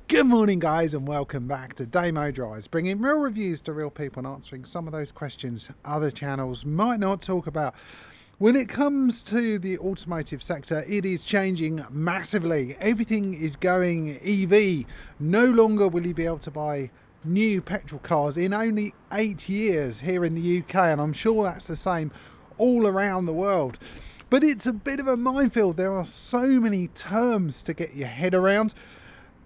Good morning guys, and welcome back to Damo Drives, bringing real reviews to real people and answering some of those questions other channels might not talk about. When it comes to the automotive sector, it is changing massively. Everything is going EV. No longer will you be able to buy new petrol cars in only 8 years here in the UK, and I'm sure that's the same all around the world. But it's a bit of a minefield. There are so many terms to get your head around.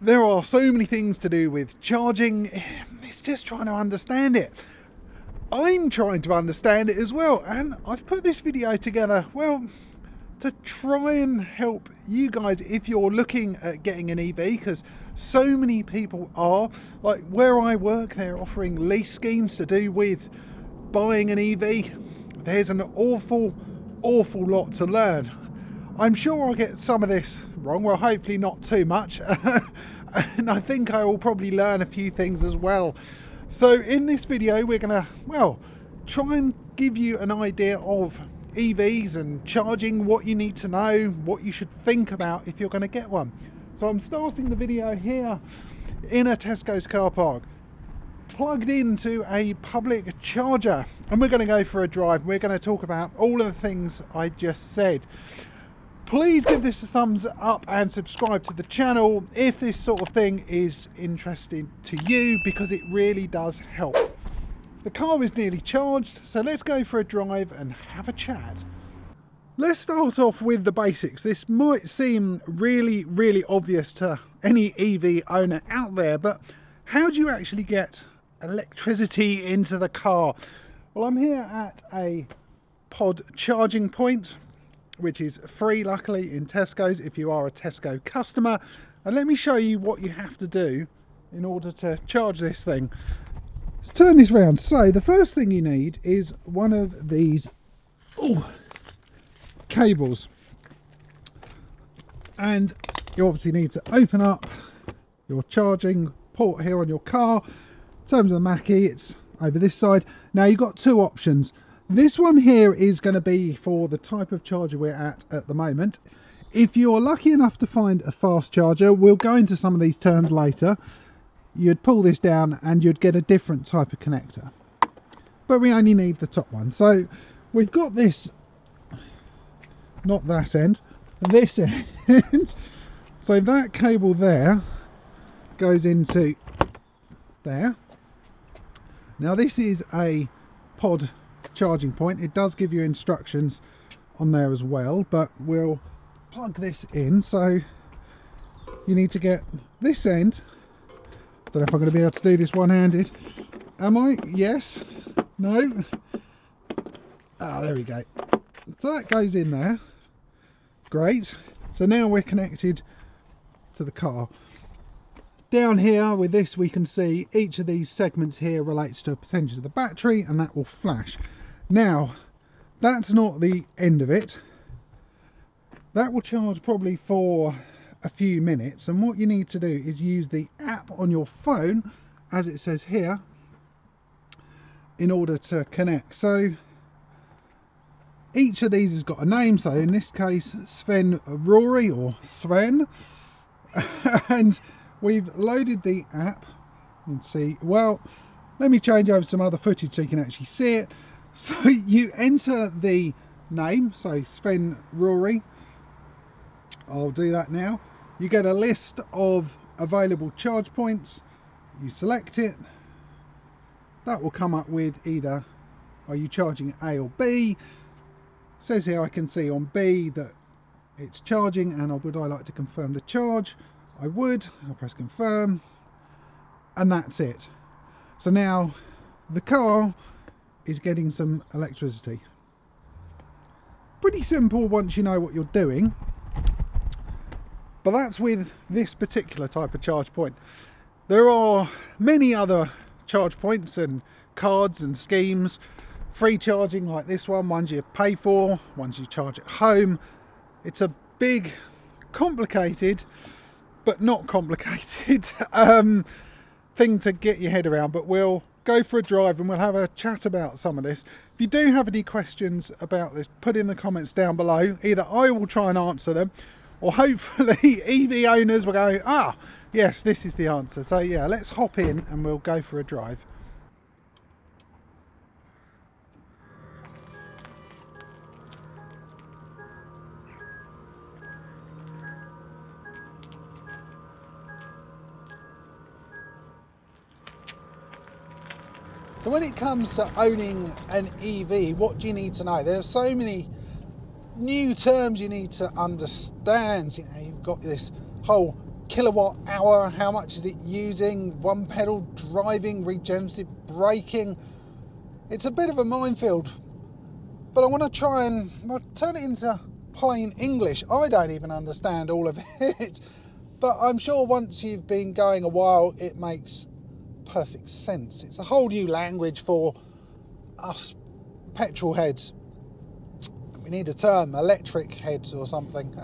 There are so many things to do with charging. It's just trying to understand it. I'm trying to understand it as well, and I've put this video together, well, to try and help you guys if you're looking at getting an EV, because so many people are. Like where I work, they're offering lease schemes to do with buying an EV. There's an awful lot to learn. I'm sure I'll get some of this wrong, well, hopefully not too much. And I think I will probably learn a few things as well. So in this video we're gonna, well, try and give you an idea of EVs and charging, what you need to know, what you should think about if you're going to get one. So I'm starting the video here in a Tesco's car park, plugged into a public charger, and we're going to go for a drive. We're going to talk about all of the things I just said. Please give this a thumbs up and subscribe to the channel if this sort of thing is interesting to you, because it really does help. The car is nearly charged, so let's go for a drive and have a chat. Let's start off with the basics. This might seem really obvious to any EV owner out there, but how do you actually get electricity into the car? Well, I'm here at a pod charging point, which is free luckily in Tesco's if you are a Tesco customer, and let me show you what you have to do in order to charge this thing. Let's turn this round. So the first thing you need is one of these cables, and you obviously need to open up your charging port here on your car. In terms of the Mach-E, it's over this side. Now you've got two options. This one here is going to be for the type of charger we're at the moment. If you're lucky enough to find a fast charger, we'll go into some of these terms later, you'd pull this down and you'd get a different type of connector. But we only need the top one. So we've got this, not that end, this end. So that cable there goes into there. Now this is a pod charging point. It does give you instructions on there as well, but we'll plug this in. So you need to get this end. Don't know if I'm going to be able to do this one-handed. Am I? Yes. No. Ah, there we go. So that goes in there. Great. So now we're connected to the car. Down here with this we can see each of these segments here relates to a percentage of the battery, and that will flash. Now that's not the end of it. That will charge probably for a few minutes, and what you need to do is use the app on your phone, as it says here, in order to connect. So each of these has got a name, so in this case Sven Rory or Sven, and we've loaded the app. And see, well, let me change over some other footage so you can actually see it. So you enter the name, so Sven Rory. I'll do that now. You get a list of available charge points. You select it. That will come up with either are you charging A or B. It says here I can see on B that it's charging, and would I like to confirm the charge? I would. I'll press confirm, and that's it. So now the car is getting some electricity. Pretty simple once you know what you're doing. But that's with this particular type of charge point. There are many other charge points and cards and schemes. Free charging like this one, ones you pay for, ones you charge at home. It's a big, complicated, but not complicated thing to get your head around. But we'll go for a drive and we'll have a chat about some of this. If you do have any questions about this, put in the comments down below. Either I will try and answer them, or hopefully EV owners will go, Yes, this is the answer. So yeah, let's hop in and we'll go for a drive. So when it comes to owning an EV, what do you need to know? There's so many new terms you need to understand. You know, you've got this whole kilowatt hour, how much is it using, one pedal driving, regenerative braking. It's a bit of a minefield, but I want to try and turn it into plain English. I don't even understand all of it, but I'm sure once you've been going a while, it makes perfect sense. It's a whole new language for us petrol heads. We need a term, electric heads or something.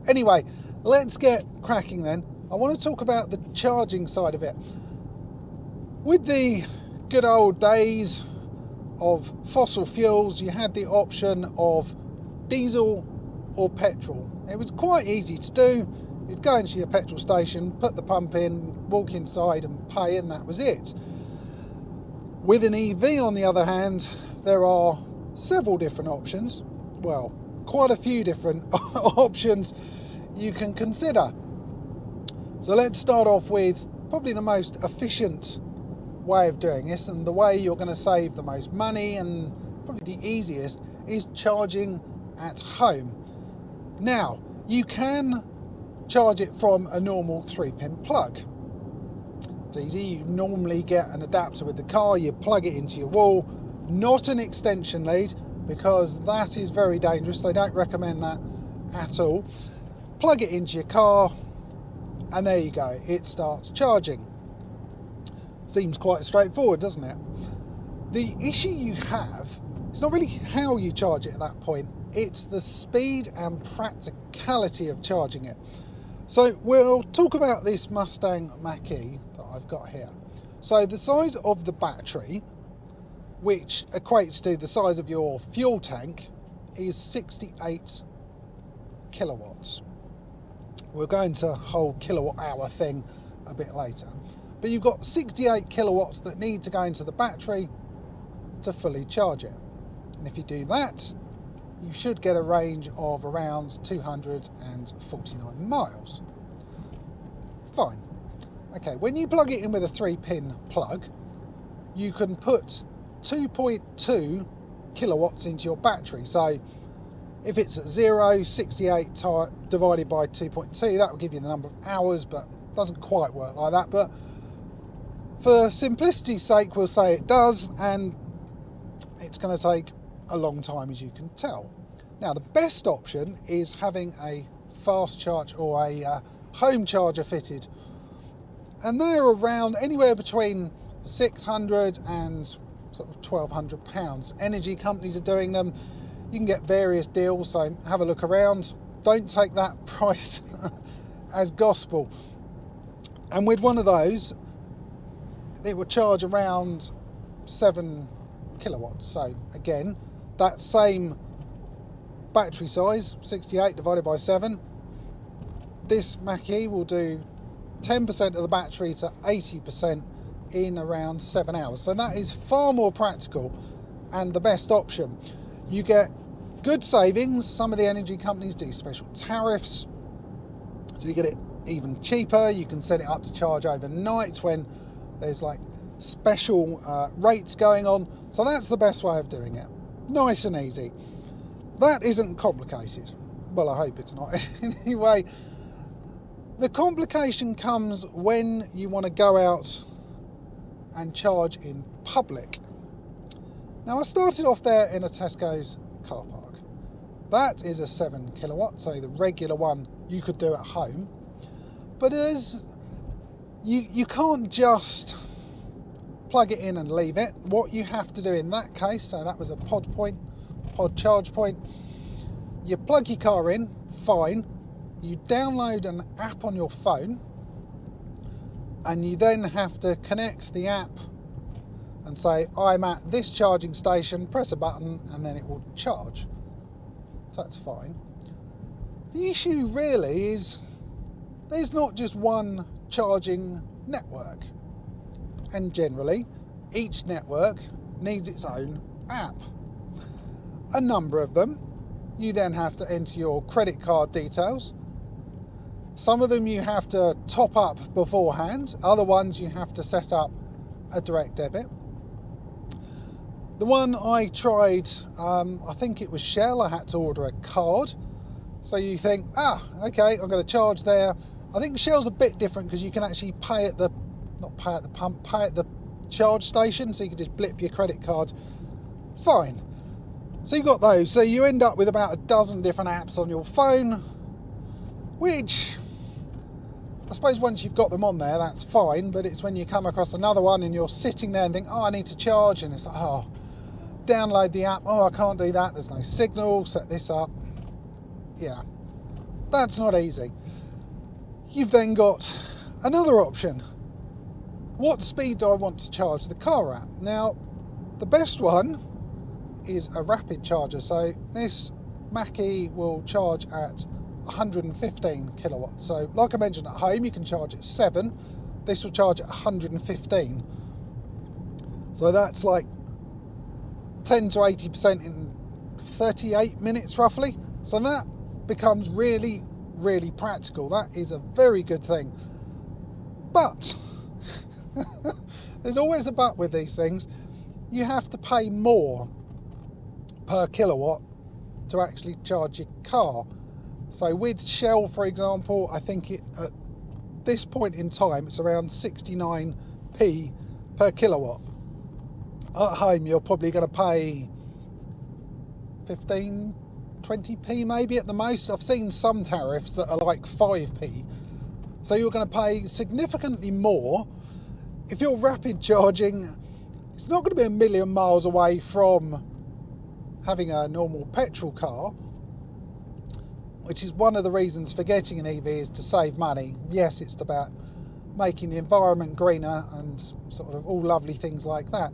Anyway, let's get cracking then. I want to talk about the charging side of it. With the good old days of fossil fuels, you had the option of diesel or petrol. It was quite easy to do. You'd go into your petrol station, put the pump in, walk inside and pay, and that was it. With an EV, on the other hand, there are several different options. Well, quite a few different options you can consider. So let's start off with probably the most efficient way of doing this, and the way you're going to save the most money and probably the easiest is charging at home. Now, you can charge it from a normal 3-pin plug. It's easy. You normally get an adapter with the car, you plug it into your wall, not an extension lead, because that is very dangerous. They don't recommend that at all. Plug it into your car and there you go, it starts charging. Seems quite straightforward, doesn't it? The issue you have, it's not really how you charge it at that point, it's the speed and practicality of charging it. So we'll talk about this Mustang Mach-E that I've got here. So the size of the battery, which equates to the size of your fuel tank, is 68 kilowatts. We'll go into a whole kilowatt hour thing a bit later. But you've got 68 kilowatts that need to go into the battery to fully charge it. And if you do that, you should get a range of around 249 miles. Fine. Okay, when you plug it in with a 3-pin plug, you can put 2.2 kilowatts into your battery. So if it's at 0, 68 divided by 2.2, that will give you the number of hours, but it doesn't quite work like that. But for simplicity's sake, we'll say it does, and it's going to take a long time, as you can tell. Now, the best option is having a fast charge or a home charger fitted, and they're around anywhere between 600 and sort of £1,200. Energy companies are doing them. You can get various deals, so have a look around. Don't take that price as gospel. And with one of those, it will charge around 7 kilowatts. So again, that same battery size, 68 divided by 7, this Mach-E will do 10% of the battery to 80% in around 7 hours. So that is far more practical and the best option. You get good savings. Some of the energy companies do special tariffs, so you get it even cheaper. You can set it up to charge overnight when there's like special rates going on. So that's the best way of doing it. Nice and easy. That isn't complicated. Well, I hope it's not. Anyway, the complication comes when you want to go out and charge in public. Now, I started off there in a Tesco's car park. That is a 7 kilowatt, so the regular one you could do at home. But as you can't just plug it in and leave it. What you have to do in that case, so that was a pod charge point, you plug your car in, fine. You download an app on your phone, and you then have to connect the app and say, I'm at this charging station, press a button, and then it will charge. So that's fine. The issue really is there's not just one charging network. And generally, each network needs its own app. A number of them, you then have to enter your credit card details. Some of them you have to top up beforehand. Other ones you have to set up a direct debit. The one I tried, I think it was Shell. I had to order a card. So you think, okay, I'm going to charge there. I think Shell's a bit different because you can actually pay at the pump, pay at the charge station. So you can just blip your credit card. Fine. So you got those. So you end up with about a dozen different apps on your phone, which I suppose once you've got them on there, that's fine. But it's when you come across another one and you're sitting there and think, I need to charge. And it's like, download the app. I can't do that. There's no signal. Set this up. Yeah, that's not easy. You've then got another option. What speed do I want to charge the car at? Now, the best one is a rapid charger. So this Mach-E will charge at 115 kilowatts. So like I mentioned, at home you can charge at 7. This will charge at 115. So that's like 10 to 80% in 38 minutes roughly. So that becomes really, really practical. That is a very good thing. But there's always a but with these things. You have to pay more per kilowatt to actually charge your car. So with Shell, for example, I think at this point in time, it's around 69p per kilowatt. At home, you're probably going to pay 15, 20p maybe at the most. I've seen some tariffs that are like 5p. So you're going to pay significantly more. If you're rapid charging, it's not going to be a million miles away from having a normal petrol car, which is one of the reasons for getting an EV is to save money. Yes, it's about making the environment greener and sort of all lovely things like that.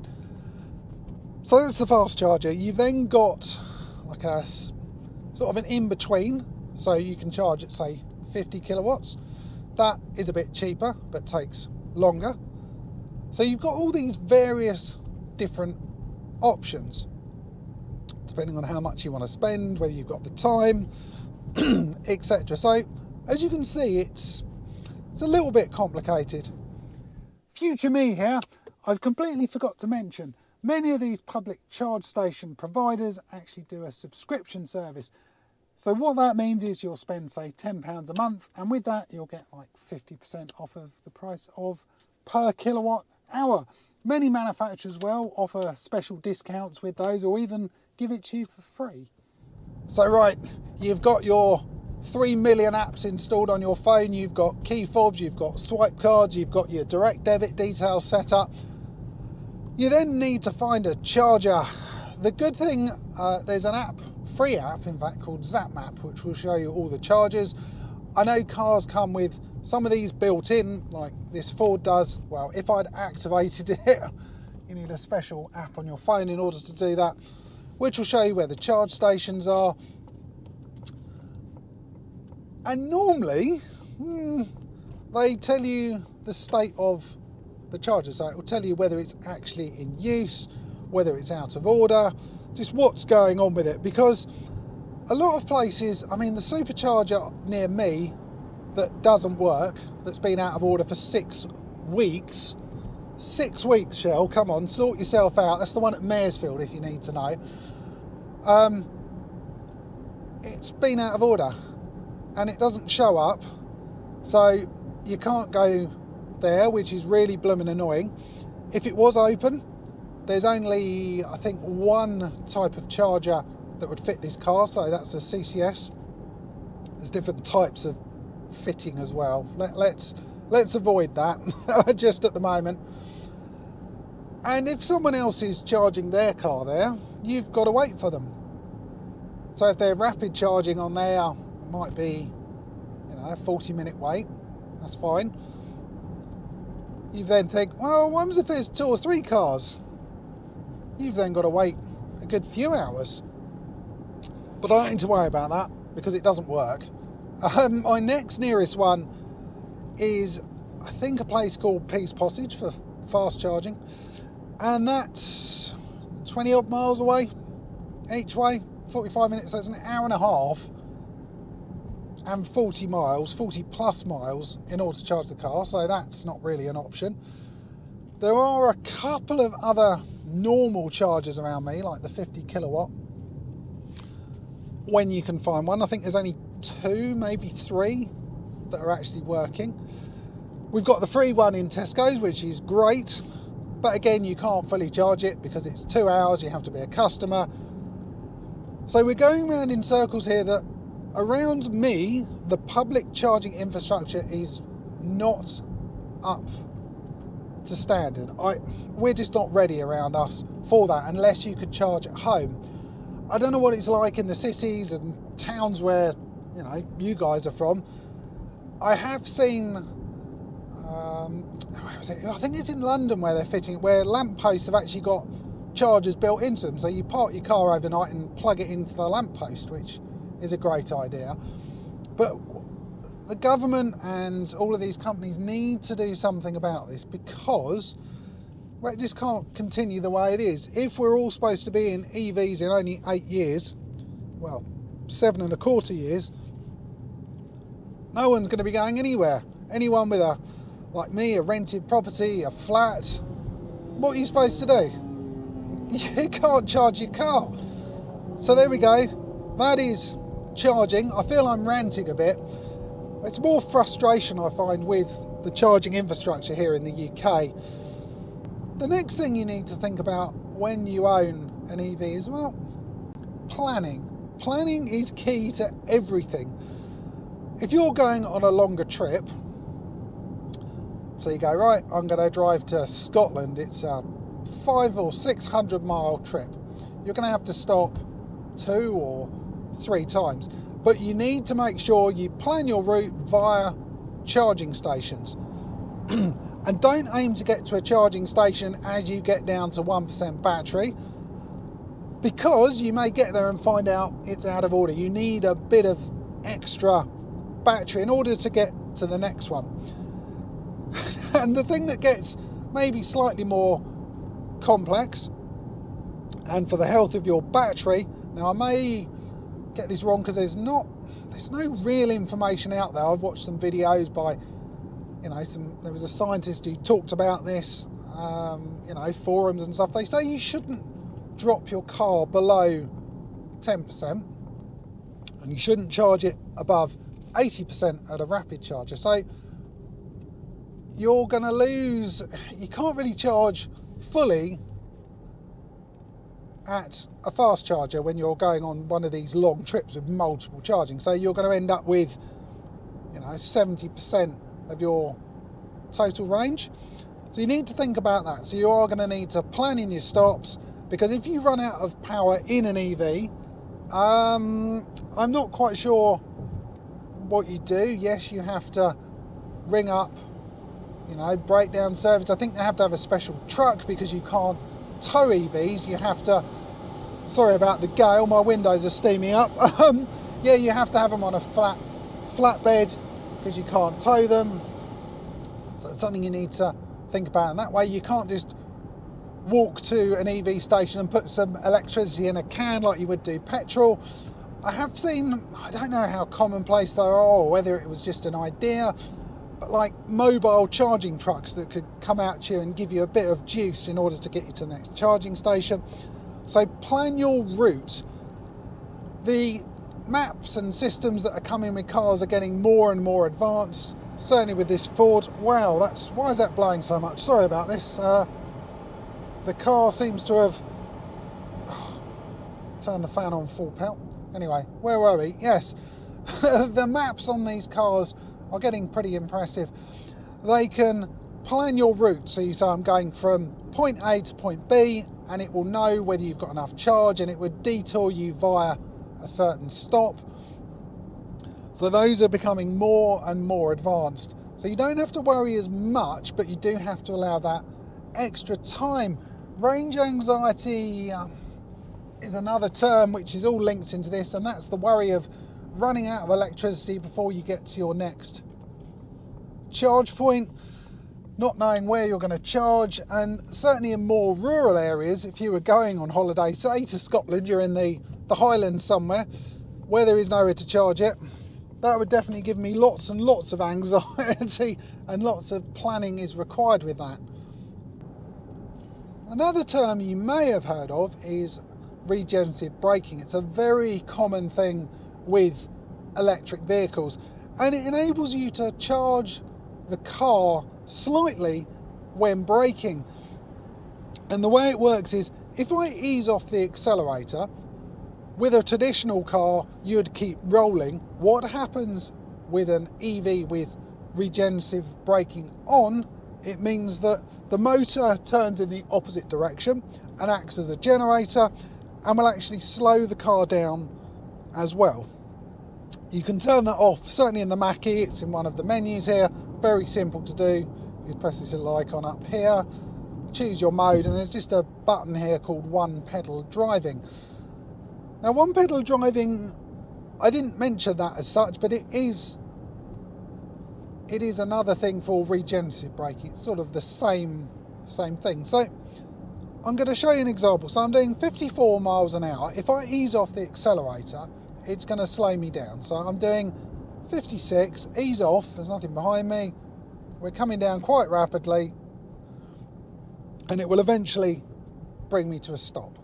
So that's the fast charger. You've then got like a sort of an in-between, so you can charge at say 50 kilowatts. That is a bit cheaper, but takes longer. So you've got all these various different options, depending on how much you want to spend, whether you've got the time, etc. So as you can see, it's a little bit complicated. Future me here, I've completely forgot to mention, many of these public charge station providers actually do a subscription service. So what that means is you'll spend say £10 a month, and with that you'll get like 50% off of the price of per kilowatt hour. Many manufacturers will offer special discounts with those, or even give it to you for free. So right, you've got your 3 million apps installed on your phone, you've got key fobs, you've got swipe cards, you've got your direct debit details set up. You then need to find a charger. The good thing, there's an app, free app in fact, called ZapMap, which will show you all the chargers. I know cars come with some of these built in, like this Ford does. Well, if I'd activated it, you need a special app on your phone in order to do that, which will show you where the charge stations are. And normally, they tell you the state of the charger. So it will tell you whether it's actually in use, whether it's out of order, just what's going on with it. Because a lot of places, I mean, the supercharger near me that doesn't work, that's been out of order for 6 weeks. 6 weeks, Shell, come on, sort yourself out. That's the one at Maresfield, if you need to know. It's been out of order and it doesn't show up, so you can't go there, which is really blooming annoying. If it was open, there's only, I think, one type of charger that would fit this car, so that's a CCS. There's different types of fitting as well. Let's avoid that just at the moment. And if someone else is charging their car there, you've got to wait for them. So if they're rapid charging on there, it might be, a 40-minute wait. That's fine. You then think, well, what happens if there's 2 or 3 cars? You've then got to wait a good few hours. But I don't need to worry about that because it doesn't work. My next nearest one is I think a place called Peace Pottage for fast charging, and that's 20 odd miles away each way, 45 minutes, so it's an hour and a half and 40 plus miles in order to charge the car, so that's not really an option. There are a couple of other normal chargers around me, like the 50 kilowatt, when you can find one. I think there's only 2, maybe 3 that are actually working. We've got the free one in Tesco's, which is great, but again, you can't fully charge it because it's 2 hours, you have to be a customer. So we're going around in circles here that around me, the public charging infrastructure is not up to standard. We're just not ready around us for that unless you could charge at home. I don't know what it's like in the cities and towns where, you know, you guys are from. I have seen, where was it? I think it's in London where they're fitting, where lampposts have actually got chargers built into them. So you park your car overnight and plug it into the lamppost, which is a great idea. But the government and all of these companies need to do something about this, because it just can't continue the way it is. If we're all supposed to be in EVs in only 8 years, well, 7.25 years, no one's going to be going anywhere. Anyone with like me, a rented property, a flat, what are you supposed to do? You can't charge your car. So there we go. That is charging. I feel I'm ranting a bit. It's more frustration I find with the charging infrastructure here in the UK. The next thing you need to think about when you own an EV is, well, planning. Planning is key to everything. If you're going on a longer trip, so you go, right, I'm going to drive to Scotland. It's a 500 or 600 mile trip. You're going to have to stop 2 or 3 times. But you need to make sure you plan your route via charging stations. And don't aim to get to a charging station as you get down to 1% battery, because you may get there and find out it's out of order. You need a bit of extra battery in order to get to the next one. And the thing that gets maybe slightly more complex, and for the health of your battery, now I may get this wrong because there's no real information out there. I've watched some videos by, you know, there was a scientist who talked about this, you know, forums and stuff. They say you shouldn't drop your car below 10%, and you shouldn't charge it above 80% at a rapid charger. So you're going to lose, you can't really charge fully at a fast charger when you're going on one of these long trips with multiple charging. So you're going to end up with, you know, 70% of your total range. So you need to think about that. So you are going to need to plan in your stops, because if you run out of power in an EV, I'm not quite sure what you do. Yes, you have to ring up, you know, breakdown service. I think they have to have a special truck because you can't tow EVs. You have to, sorry about the gale, my windows are steaming up. Yeah, you have to have them on a flatbed because you can't tow them. So it's something you need to think about. And that way you can't just walk to an EV station and put some electricity in a can like you would do petrol. I have seen, I don't know how commonplace they are or whether it was just an idea, but like mobile charging trucks that could come out to you and give you a bit of juice in order to get you to the next charging station. So plan your route. The maps and systems that are coming with cars are getting more and more advanced, certainly with this Ford. Wow, why is that blowing so much? Sorry about this. The car seems to have turned the fan on full pelt. Anyway, where were we? Yes, the maps on these cars are getting pretty impressive. They can plan your route. So you say, I'm going from point A to point B, and it will know whether you've got enough charge, and it would detour you via a certain stop. So those are becoming more and more advanced. So you don't have to worry as much, but you do have to allow that extra time. Range anxiety is another term which is all linked into this, and that's the worry of running out of electricity before you get to your next charge point. not knowing where you're going to charge, and certainly in more rural areas, if you were going on holiday, say to Scotland, you're in the Highlands somewhere where there is nowhere to charge it, that would definitely give me lots and lots of anxiety, and lots of planning is required with that. Another term you may have heard of is regenerative braking. It's a very common thing with electric vehicles, and it enables you to charge the car slightly when braking. And the way it works is, if I ease off the accelerator, with a traditional car you'd keep rolling. What happens with an EV with regenerative braking on, it means that the motor turns in the opposite direction and acts as a generator, and will actually slow the car down as well. You can turn that off, certainly in the Mach-E, it's in one of the menus here, very simple to do. You press this little icon up here, choose your mode, and there's just a button here called one pedal driving. Now, one pedal driving, I didn't mention that as such, but it is another thing for regenerative braking. It's sort of the same thing. So I'm going to show you an example. So I'm doing 54 miles an hour. If I ease off the accelerator, it's going to slow me down. So I'm doing 56, ease off, there's nothing behind me. We're coming down quite rapidly, and it will eventually bring me to a stop.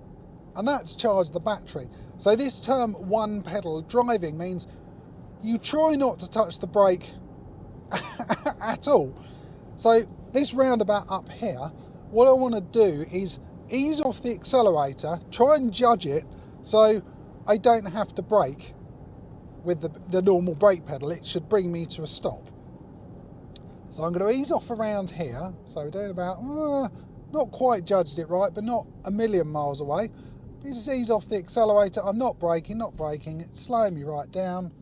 And that's charged the battery. So this term one pedal driving means you try not to touch the brake at all. So this roundabout up here, what I want to do is ease off the accelerator, try and judge it so I don't have to brake with the normal brake pedal. It should bring me to a stop. So I'm going to ease off around here. So we're doing about, not quite judged it right, but not a million miles away. You just ease off the accelerator. I'm not braking, it's slowing me right down.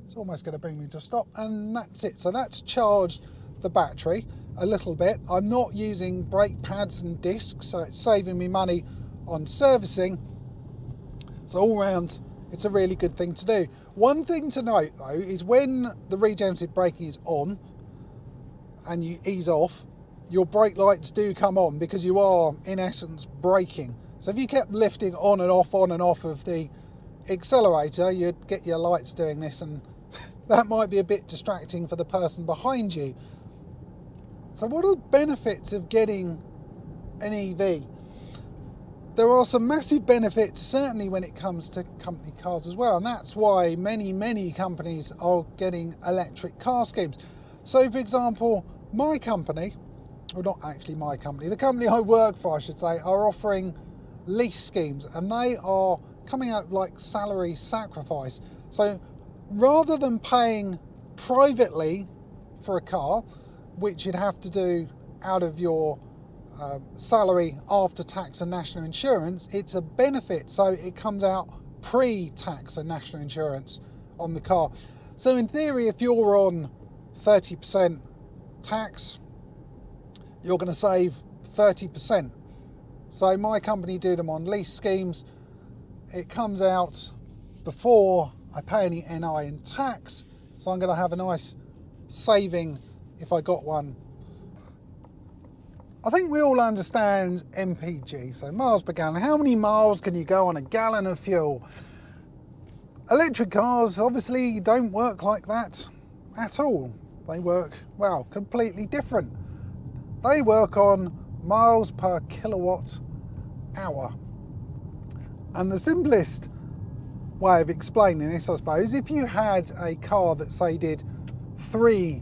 It's almost going to bring me to a stop, and that's it. So that's charged the battery a little bit. I'm not using brake pads and discs, so it's saving me money on servicing. So all round, it's a really good thing to do. One thing to note though is when the regenerative braking is on and you ease off, your brake lights do come on, because you are in essence braking. So if you kept lifting on and off of the accelerator, you'd get your lights doing this, and that might be a bit distracting for the person behind you. So what are the benefits of getting an EV? There are some massive benefits, certainly when it comes to company cars as well, and that's why many companies are getting electric car schemes. So for example, my company, or not actually my company, the company I work for I should say, are offering lease schemes, and they are coming out like salary sacrifice. So rather than paying privately for a car, which you'd have to do out of your salary after tax and national insurance, it's a benefit, so it comes out pre-tax and national insurance on the car. So in theory, if you're on 30% tax, you're going to save 30%. So my company do them on lease schemes. It comes out before I pay any NI and tax, so I'm going to have a nice saving if I got one. I think we all understand MPG, so miles per gallon. How many miles can you go on a gallon of fuel? Electric cars obviously don't work like that at all. They work, well, completely different. They work on miles per kilowatt hour. And the simplest way of explaining this, I suppose, if you had a car that say did 3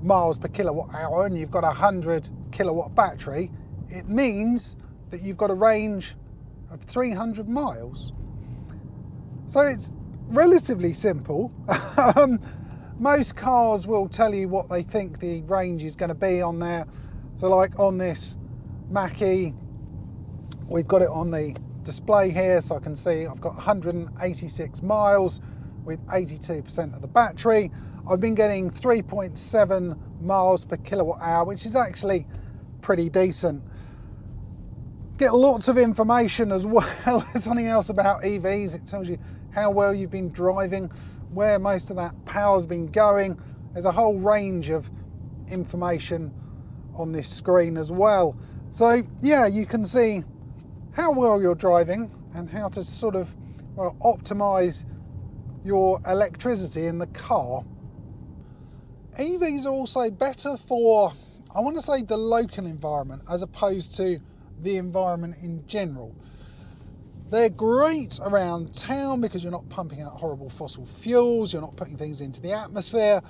miles per kilowatt hour and you've got a 100 kilowatt battery, it means that you've got a range of 300 miles. So it's relatively simple. Most cars will tell you what they think the range is going to be on there. So like on this Mach-E, we've got it on the display here, so I can see I've got 186 miles with 82% of the battery. I've been getting 3.7 miles per kilowatt hour, which is actually pretty decent. Get lots of information as well as something else about EVs. It tells you how well you've been driving, where most of that power's been going. There's a whole range of information on this screen as well. So yeah, you can see how well you're driving and how to sort of, well, optimize your electricity in the car. EVs are also better for, I want to say, the local environment as opposed to the environment in general. They're great around town because you're not pumping out horrible fossil fuels, you're not putting things into the atmosphere.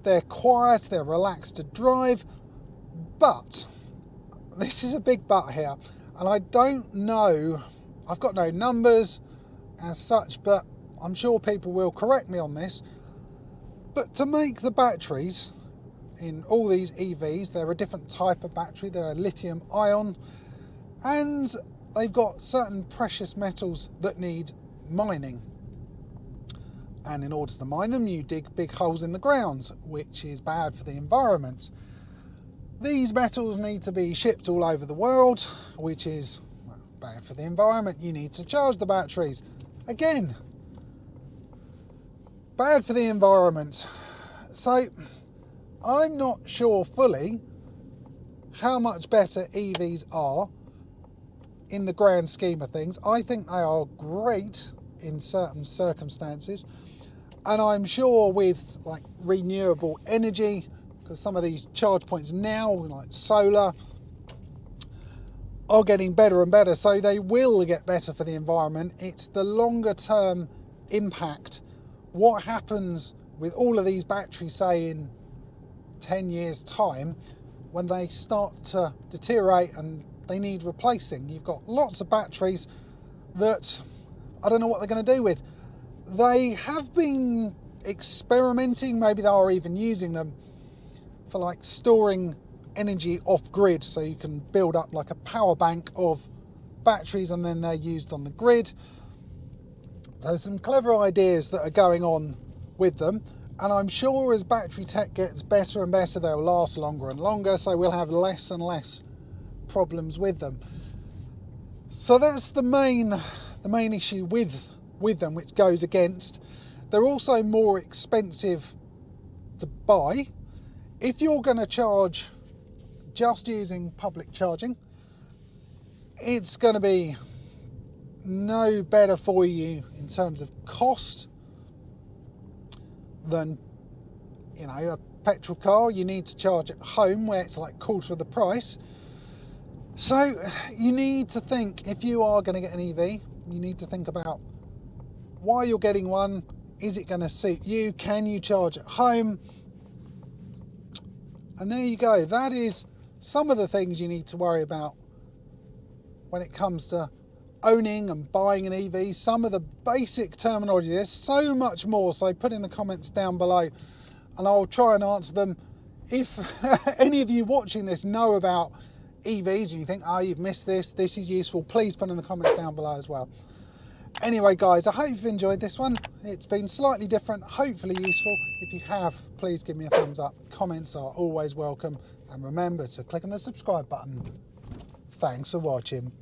They're quiet, they're relaxed to drive, but this is a big but here, and I don't know, I've got no numbers as such, but I'm sure people will correct me on this. But to make the batteries in all these EVs, they're a different type of battery, they're lithium ion, and they've got certain precious metals that need mining. And in order to mine them, you dig big holes in the ground, which is bad for the environment. These metals need to be shipped all over the world, which is, well, bad for the environment. You need to charge the batteries. Again, bad for the environment. So I'm not sure fully how much better EVs are in the grand scheme of things. I think they are great in certain circumstances, and I'm sure with like renewable energy, because some of these charge points now, like solar, are getting better and better, so they will get better for the environment. It's the longer term impact. What happens with all of these batteries, say in 10 years time, when they start to deteriorate and they need replacing? You've got lots of batteries that I don't know what they're going to do with. They have been experimenting, maybe they are even using them for like storing energy off grid, so you can build up like a power bank of batteries and then they're used on the grid. So some clever ideas that are going on with them, and I'm sure as battery tech gets better and better, they'll last longer and longer, so we'll have less and less problems with them. So that's the main issue with them, which goes against. They're also more expensive to buy. If you're going to charge just using public charging, it's going to be no better for you in terms of cost than, you know, a petrol car. You need to charge at home where it's like quarter of the price. So you need to think, if you are going to get an EV, you need to think about why you're getting one. Is it going to suit you? Can you charge at home? And there you go. That is some of the things you need to worry about when it comes to owning and buying an EV. Some of the basic terminology. There's so much more, so put in the comments down below and I'll try and answer them. If any of you watching this know about EVs and you think, oh, you've missed this is useful, please put in the comments down below as well. Anyway guys, I hope you've enjoyed this one. It's been slightly different, hopefully useful. If you have, please give me a thumbs up. Comments are always welcome, and remember to click on the subscribe button. Thanks for watching.